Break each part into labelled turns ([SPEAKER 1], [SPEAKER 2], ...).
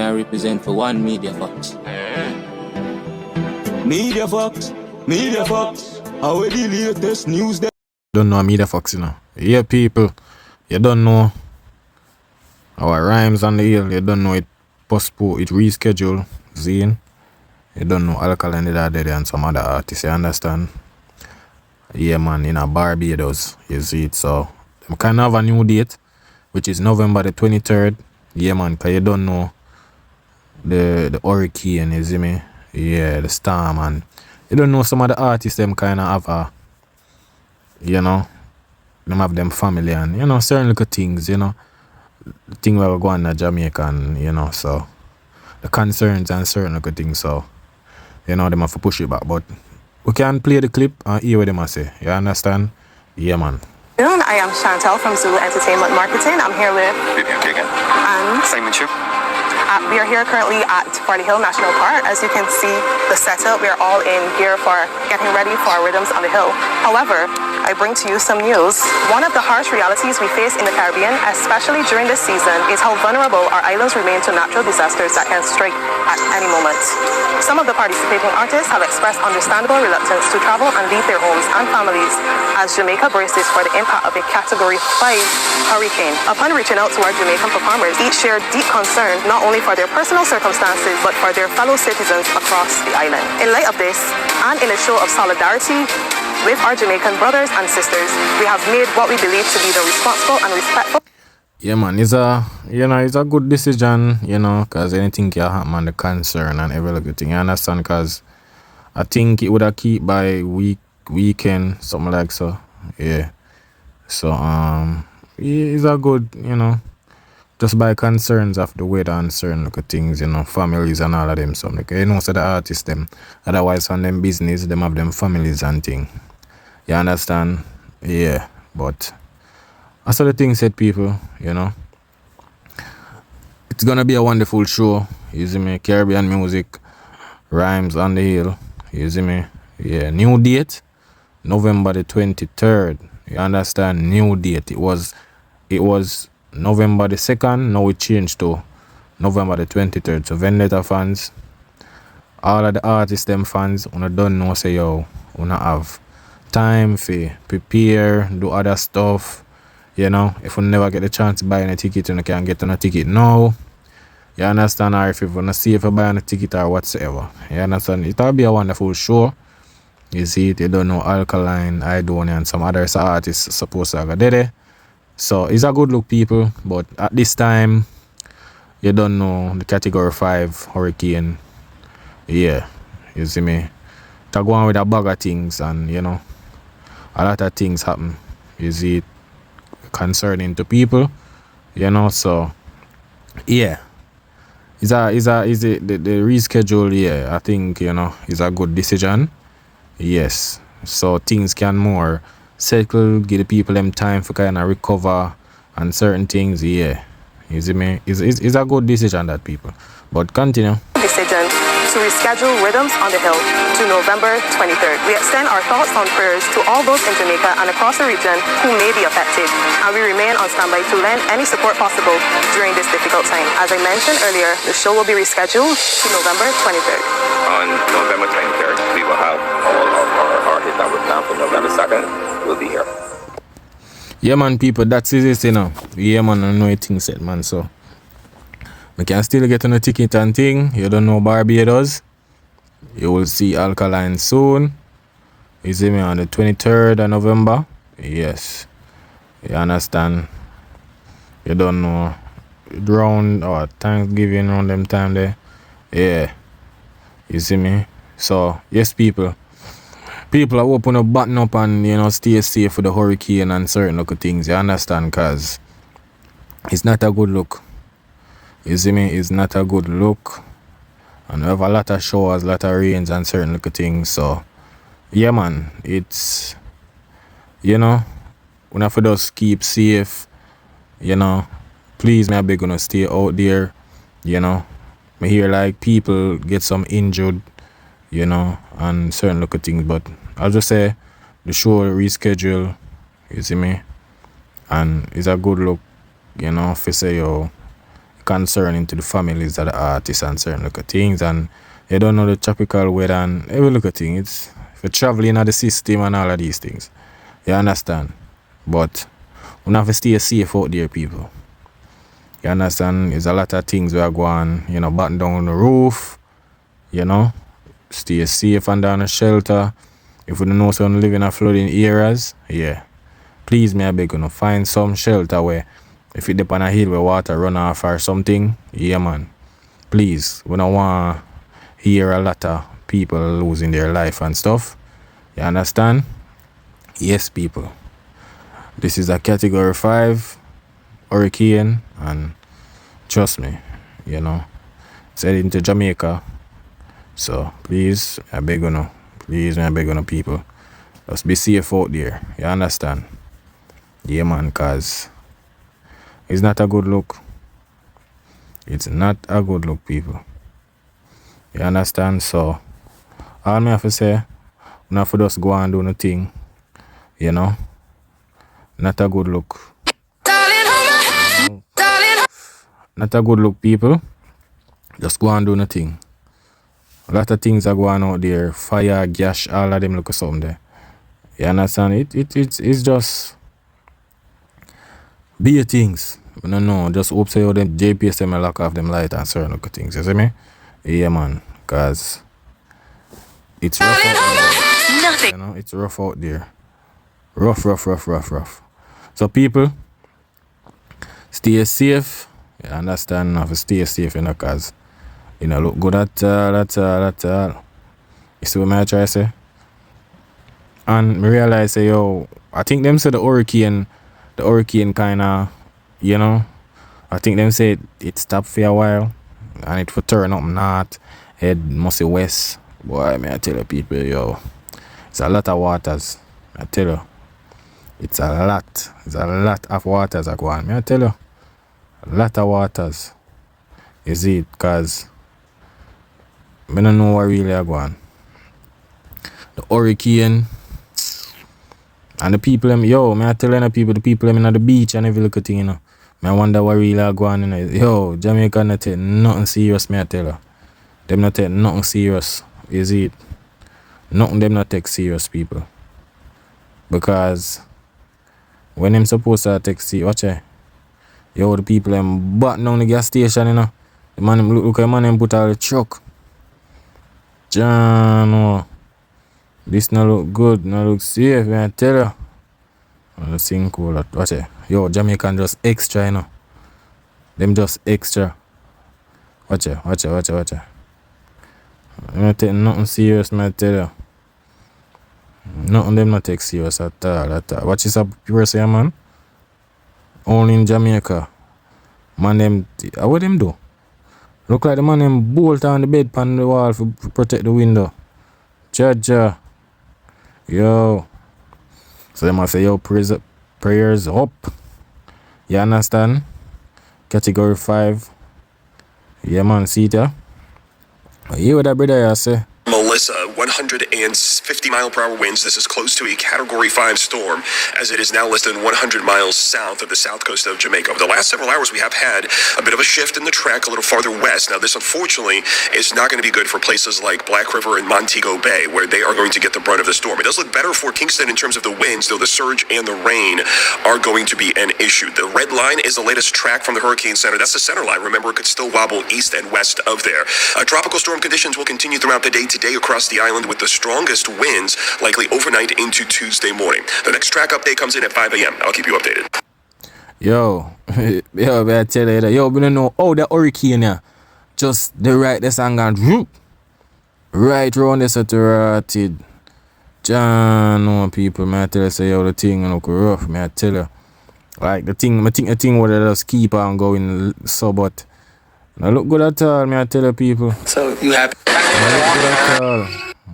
[SPEAKER 1] I represent for one Media Fox. Media Fox, Media Fox. How are the latest news there?
[SPEAKER 2] Don't know Media Fox, you know. Yeah, people, you don't know our rhymes on the hill. You don't know it postpone, it reschedule. Zine. You don't know Alkaline did that and some other artists. You understand? Yeah, man, in a Barbados, you see it. So, we kind of have a new date, which is November the 23rd. Yeah, man, because you don't know the hurricane, you see me? Yeah, the storm, and you don't know some of the artists, them kind of have a, you know, them have them family and, you know, certain little things, you know, the thing where we go on to Jamaican, you know, so the concerns and certain little things, so, you know, them have to push it back, but we can play the clip and hear what them say, you understand? Yeah, man.
[SPEAKER 3] I am Chantel from Zulu Entertainment Marketing. I'm here with
[SPEAKER 4] Jamaican
[SPEAKER 3] and
[SPEAKER 4] Simon Chip.
[SPEAKER 3] we are here currently at Party Hill National Park. As you can see the setup, we are all in gear for getting ready for our rhythms on the hill. However, I bring to you some news. One of the harsh realities we face in the Caribbean, especially during this season, is how vulnerable our islands remain to natural disasters that can strike at any moment. Some of the participating artists have expressed understandable reluctance to travel and leave their homes and families as Jamaica braces for the impact of a Category 5 hurricane. Upon reaching out to our Jamaican performers, each shared deep concern not only for their personal circumstances but for their fellow citizens across the island. In light of this, and in a show of solidarity with our Jamaican brothers and sisters, we have made what we believe to be the responsible and respectful.
[SPEAKER 2] Yeah, man, it's a good decision, you know, because anything can happen on the concern and every little thing, you understand? Because I think it would have keep by weekend, something like so, yeah. So, yeah, it's a good, you know, just by concerns of the weather and certain little things, you know, families and all of them, so, like, you know, so the artists, them, otherwise on them business, them have them families and thing. You understand? Yeah, but as the thing said, people, you know, it's gonna be a wonderful show. You see me? Caribbean music, rhymes on the hill. You see me? Yeah, new date, November the 23rd. You understand? New date. It was November the 2nd. Now it changed to November the 23rd. So Vendetta fans, all of the artists, them fans, wanna don't know, say yo, wanna have time for prepare, do other stuff, you know. If you never get the chance to buy any ticket, you can get on a ticket now, you understand? Or if you want to see if you buy a ticket or whatsoever, you understand? It'll be a wonderful show. You see it, you don't know Alkaline, and some other artists supposed to go there. So it's a good look, people, but at this time you don't know the Category 5 hurricane. Yeah, you see me, to go on with a bag of things, and you know, a lot of things happen, you see it, concerning to people, you know. So yeah, the reschedule, yeah, I think, you know, is a good decision. Yes, so things can more settle, give the people them time for kind of recover and certain things. Yeah, you see me, it's a good decision, that people. But continue.
[SPEAKER 3] Decision to reschedule Rhythms on the Hill to November 23rd. We extend our thoughts and prayers to all those in Jamaica and across the region who may be affected, and we remain on standby to lend any support possible during this difficult time. As I mentioned earlier, the show will be rescheduled to November 23rd.
[SPEAKER 4] On November 23rd, we will have all of our artists that were planned for November 2nd will be here.
[SPEAKER 2] Yeah, man, people, that's it, you know. Yeah, man, I know things said, man, so we can still get on a ticket and thing. You don't know Barbados, you will see Alkaline soon. You see me on the 23rd of November. Yes, you understand? You don't know round or Thanksgiving around them time there. Yeah, you see me? So yes, people are open up, button up, and, you know, stay safe for the hurricane and certain local things, you understand? Because it's not a good look. You see me? It's not a good look. And we have a lot of showers, a lot of rains and certain little things. So yeah, man, it's, you know, we have to just keep safe, you know. Please, me beg, gonna stay out there, you know. I hear like people get some injured, you know, and certain little things, but I'll just say the show reschedule, you see me, and it's a good look, you know, if you say yo, concerning to the families of the artists and certain look at things, and you don't know the tropical weather and every look at thing. It's for traveling at the system and all of these things. You understand? But we have to stay safe out there, people. You understand? There's a lot of things we are going, you know, batten down the roof, you know, stay safe and down the shelter. If we don't know someone living in flooding areas, yeah, please, may I beg you, find some shelter where if you dip on a hill where water run off or something, yeah, man. Please, we don't want to hear a lot of people losing their life and stuff. You understand? Yes, people. This is a category 5 hurricane, and trust me, you know, it's heading to Jamaica. So please, I beg you, please, I beg you, people, just be safe out there. You understand? Yeah, man, cause it's not a good look. It's not a good look, people. You understand? So all me have to say, we have to just go and do nothing. You know, not a good look. Not a good look, people. Just go and do nothing. A lot of things are going out there. Fire, gas, all of them look something there. You understand? It's just be things. I don't know. Just hope so them JPS them lock off them light and certain look things. You see me? Yeah, man. Cause it's rough out there. You know, it's rough out there. Rough. So people, stay safe. You understand? Have to stay safe, you know, cause you know, look good at that. You see what I try to say? And me realize, say, yo, I think them say the hurricane kinda, you know, I think them say it stopped for a while and it for turn up north, head mostly west. Boy, may I tell you people, yo, it's a lot of waters. I tell you. It's a lot of waters that go on. May I tell you? A lot of waters. You see it? Because I don't know what really are going on. The hurricane and the people, yo, may I tell you, the people in the beach and every little thing, you know. I wonder what really are going on, you know. Yo, Jamaica not take nothing serious, may I tell you. Them not take nothing serious. You see it? Nothing them not take serious, people. Because when them supposed to take serious, watch it. Yo, the people them button down the gas station, you know. The man look at the man them put out the truck. John, oh, this not look good, not look safe, man, I tell you. The thing cool, watch it. Yo, Jamaican just extra, you know. Them just extra. Watch it. I'm not taking nothing serious, man, I tell you. Nothing them not take serious at all. Watch this up, people say, man. Only in Jamaica. Man, them, what them do? Look like the man them bolt on the bed pan the wall for protect the window. Jaja. Yo. So they must say, yo, prayers up. You understand? Category 5. Yeah, man, see it, yeah? You hear what that brother here say?
[SPEAKER 5] Melissa, 150-mile-per-hour winds. This is close to a Category 5 storm, as it is now less than 100 miles south of the south coast of Jamaica. Over the last several hours, we have had a bit of a shift in the track a little farther west. Now, this, unfortunately, is not going to be good for places like Black River and Montego Bay, where they are going to get the brunt of the storm. It does look better for Kingston in terms of the winds, though the surge and the rain are going to be an issue. The red line is the latest track from the Hurricane Center. That's the center line. Remember, it could still wobble east and west of there. Tropical storm conditions will continue throughout the day today across the island, with the strongest winds likely overnight into Tuesday morning. The next track update comes in at 5 a.m. I'll keep you updated.
[SPEAKER 2] Yo, I tell you that. Yo, we don't know how the hurricane here. Just the right, the song and whoop. Right round this at the rotted. John, no people, man, I tell you, say, yo, the thing look rough, man, I tell you. Like, I think the thing would just keep on going, so, but not look good at all, man, I tell you, people.
[SPEAKER 6] So, you happy?
[SPEAKER 2] Not look good at all.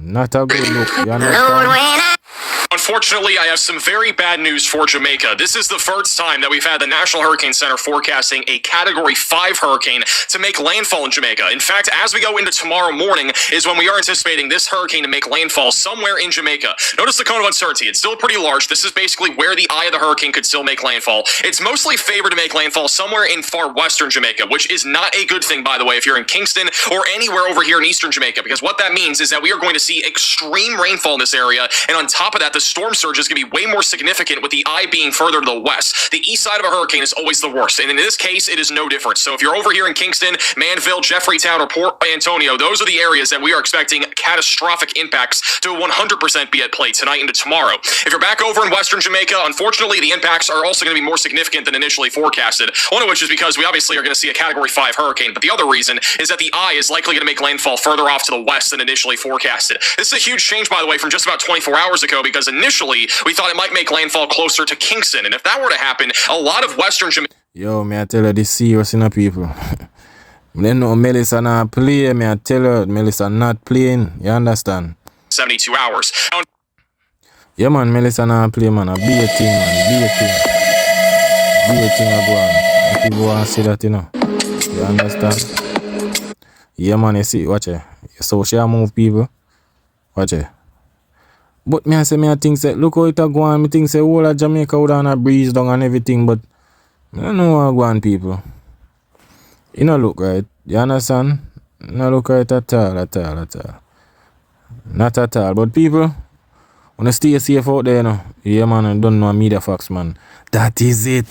[SPEAKER 2] Not a good look, you understand?
[SPEAKER 6] unfortunately, I have some very bad news for Jamaica. This is the first time that we've had the National Hurricane Center forecasting a Category 5 hurricane to make landfall in Jamaica. In fact, as we go into tomorrow morning is when we are anticipating this hurricane to make landfall somewhere in Jamaica. Notice the cone of uncertainty. It's still pretty large. This is basically where the eye of the hurricane could still make landfall. It's mostly favored to make landfall somewhere in far western Jamaica, which is not a good thing, by the way, if you're in Kingston or anywhere over here in eastern Jamaica, because what that means is that we are going to see extreme rainfall in this area, and on top of that, the storm surge is going to be way more significant with the eye being further to the west. The east side of a hurricane is always the worst, and in this case, it is no different. So if you're over here in Kingston, Manville, Jeffreytown, or Port Antonio, those are the areas that we are expecting catastrophic impacts to 100% be at play tonight into tomorrow. If you're back over in western Jamaica, unfortunately, the impacts are also going to be more significant than initially forecasted. One of which is because we obviously are going to see a Category 5 hurricane, but the other reason is that the eye is likely going to make landfall further off to the west than initially forecasted. This is a huge change, by the way, from just about 24 hours ago, because initially we thought it might make landfall closer to Kingston, and if that were to happen, a lot of western Jamaica...
[SPEAKER 2] Yo, me I tell you this serious, you know, people. They know Melissa not play, me I tell you, Melissa not playing, you understand?
[SPEAKER 6] 72 hours.
[SPEAKER 2] Yeah, man, Melissa not play, man. A be a thing, man. Be a thing. Be a thing, I go on. If you go and see that, you know. You understand? Yeah, man, you see, watch it. So she move people. Watch it. But me I say, me I think, say, look how it a go on. Me think, say, all of Jamaica would on a breeze down and everything, but I don't know how go on, people. You know, look right. You understand? No look right at all, at all, at all. Not at all. But people, wanna stay safe out there, you know. Yeah, man, I don't know media facts, man. That is it.